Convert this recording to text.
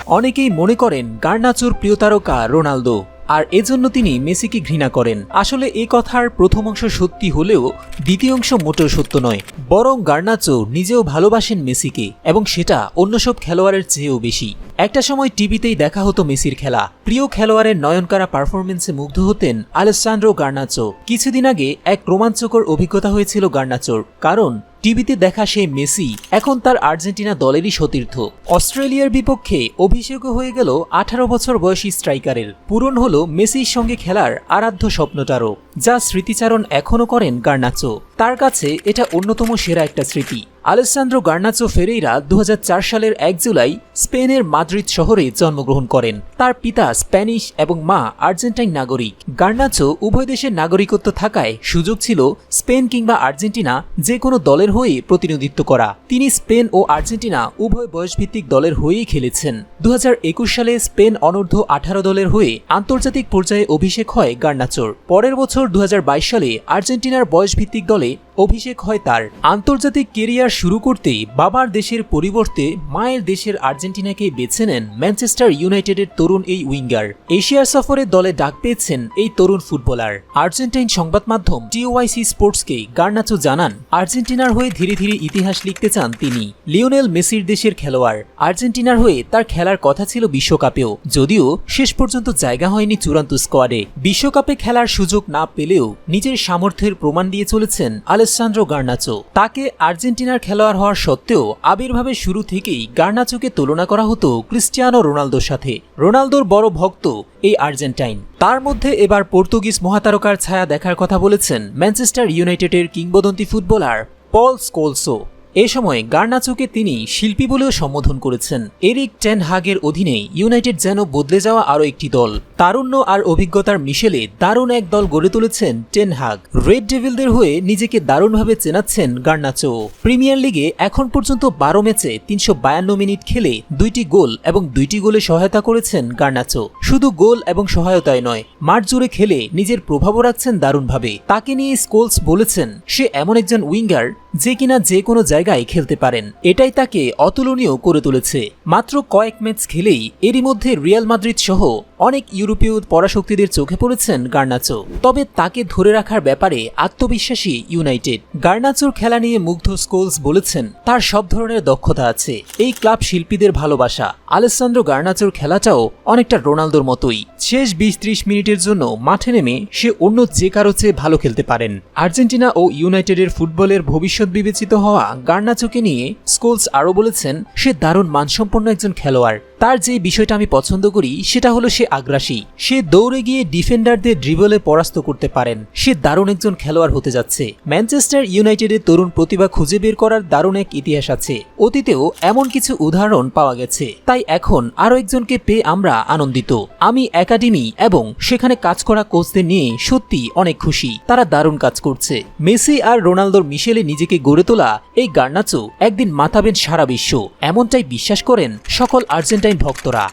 অনেকেই মনে করেন গার্নাচোর প্রিয় তারকা রোনালদো, আর এজন্য তিনি মেসিকে ঘৃণা করেন। আসলে এই কথার প্রথম অংশ সত্যি হলেও দ্বিতীয় অংশ মোটেও সত্য নয়। বরং গার্নাচো নিজেও ভালোবাসেন মেসিকে, এবং সেটা অন্য সব খেলোয়াড়ের চেয়েও বেশি। একটা সময় টিভিতেই দেখা হতো মেসির খেলা। প্রিয় খেলোয়াড়ের নয়নকাড়া পারফরমেন্সে মুগ্ধ হতেন আলেসান্দ্রো গার্নাচো। কিছুদিন আগে এক রোমাঞ্চকর অভিজ্ঞতা হয়েছিল গার্নাচোর, কারণ টিভিতে দেখা সেই মেসি এখন তার আর্জেন্টিনা দলেরই সতীর্থ। অস্ট্রেলিয়ার বিপক্ষে অভিষেকও হয়ে গেল 18 বছর বয়সী স্ট্রাইকারের। পূরণ হলো মেসির সঙ্গে খেলার আরাধ্য স্বপ্নটারও, যা স্মৃতিচারণ এখনও করেন গার্নাচো। তার কাছে এটা অন্যতম সেরা একটা স্মৃতি। আলেসান্দ্রো গার্নাচো ফেরেইরা 2004 সালের 1 জুলাই স্পেনের মাদ্রিদ শহরে জন্মগ্রহণ করেন। তার পিতা স্প্যানিশ এবং মা আর্জেন্টাইন নাগরিক। গার্নাচো উভয় দেশের নাগরিকত্ব থাকায় সুযোগ ছিল স্পেন কিংবা আর্জেন্টিনা যে কোনো দলের হয়ে প্রতিনিধিত্ব করা। তিনি স্পেন ও আর্জেন্টিনা উভয় বয়সভিত্তিক দলের হয়েই খেলেছেন। 2021 সালে স্পেন অনূর্ধ্ব 18 দলের হয়ে আন্তর্জাতিক পর্যায়ে অভিষেক হয় গার্নাচোর। পরের বছর 2022 সালে আর্জেন্টিনার বয়সভিত্তিক দলে অভিষেক হয় তার। আন্তর্জাতিক কেরিয়ার শুরু করতেই বাবার দেশের পরিবর্তে মায়ের দেশের আর্জেন্টিনাকে বেছে নেন ম্যানচেস্টার ইউনাইটেডের তরুণ এই উইঙ্গার। এশিয়ার সফরে দলে ডাক পেয়েছেন এই তরুণ ফুটবলার। আর্জেন্টাইন সংবাদ মাধ্যম টিওয়াইসি স্পোর্টসকে গার্নাচো জানান, আর্জেন্টিনার হয়ে ধীরে ধীরে ইতিহাস লিখতে চান তিনি। লিওনেল মেসির দেশের খেলোয়াড়। আর্জেন্টিনার হয়ে তার খেলার কথা ছিল বিশ্বকাপেও, যদিও শেষ পর্যন্ত জায়গা হয়নি চূড়ান্ত স্কোয়াডে। বিশ্বকাপে খেলার সুযোগ না পেলেও নিজের সামর্থ্যের প্রমাণ দিয়ে চলেছেন আলেসান্দ্রো গার্নাচো। তাকে আর্জেন্টিনার খেলোয়াড় হওয়ার সত্ত্বেও আবির্ভাবের শুরু থেকেই গার্নাচোকে তুলনা করা হতো ক্রিস্টিয়ানো রোনালদোর সাথে। রোনালদোর বড় ভক্ত এই আর্জেন্টাইন। তার মধ্যে এবার পর্তুগিজ মহাতারকার ছায়া দেখার কথা বলেছেন ম্যানচেস্টার ইউনাইটেডের কিংবদন্তি ফুটবলার পল স্কোলসো। এ সময় গার্নাচোকে তিনি শিল্পী বলেও সম্বোধন করেছেন। এরিক টেন হাগের অধীনে ইউনাইটেড যেন বদলে যাওয়া আরও একটি দল। তারুণ্য আর অভিজ্ঞতার মিশেলে দারুণ এক দল গড়ে তুলেছেন টেন হাগ। রেড ডেভিলদের হয়ে নিজেকে দারুণভাবে চেনাচ্ছেন গার্নাচো। প্রিমিয়ার লিগে এখন পর্যন্ত 12 ম্যাচে 352 মিনিট খেলে 2টি গোল এবং 2টি গোলে সহায়তা করেছেন গার্নাচো। শুধু গোল এবং সহায়তায় নয়, মাঠ জুড়ে খেলে নিজের প্রভাবও রাখছেন দারুণভাবে। তাকে নিয়ে স্কোলস বলেছেন, সে এমন একজন উইঙ্গার যে কিনা যে কোনো জায়গায় খেলতে পারেন। এটাই তাকে অতুলনীয় করে তুলেছে। মাত্র কয়েক ম্যাচ খেলেই এরই মধ্যে রিয়াল মাদ্রিদ সহ অনেক ইউরোপীয় পরাশক্তিদের চোখে পড়েছেন গার্নাচো। তবে তাকে ধরে রাখার ব্যাপারে আত্মবিশ্বাসী ইউনাইটেড। গার্নাচোর খেলা নিয়ে মুগ্ধ স্কোলস বলেছেন, তার সব ধরনের দক্ষতা আছে। এই ক্লাব শিল্পীদের ভালোবাসা। আলেসান্দ্রো গার্নাচোর খেলাটাও অনেকটা রোনালদোর মতোই। শেষ 20-30 মিনিটের জন্য মাঠে নেমে সে অন্য যে কারো চেয়ে ভালো খেলতে পারেন। আর্জেন্টিনা ও ইউনাইটেডের ফুটবলের ভবিষ্যৎ বিবেচিত হওয়া গার্নাচোকে নিয়ে স্কোলস আরও বলেছেন, সে দারুণ মানসম্পন্ন একজন খেলোয়াড়। তার যে বিষয়টা আমি পছন্দ করি সেটা হলো সে আগ্রাসী। সে দৌড়ে গিয়ে ডিফেন্ডারদের ড্রিবলে পরাস্ত করতে পারেন। সে দারুণ একজন খেলোয়াড় হতে যাচ্ছে। ম্যানচেস্টার ইউনাইটেডের তরুণ প্রতিভা খুঁজে বের করার দারুণ এক ইতিহাস আছে। অতীতেও এমন কিছু উদাহরণ পাওয়া গেছে। তাই এখন আরও একজনকে পেয়ে আমরা আনন্দিত। আমি একাডেমি এবং সেখানে কাজ করা কোচদের নিয়ে সত্যি অনেক খুশি। তারা দারুণ কাজ করছে। মেসি আর রোনালদোর মিশেলে নিজেকে গড়ে তোলা এই গার্নাচো একদিন মাতাবেন সারা বিশ্ব, এমনটাই বিশ্বাস করেন সকল আর্জেন্টাইন ভক্তরা।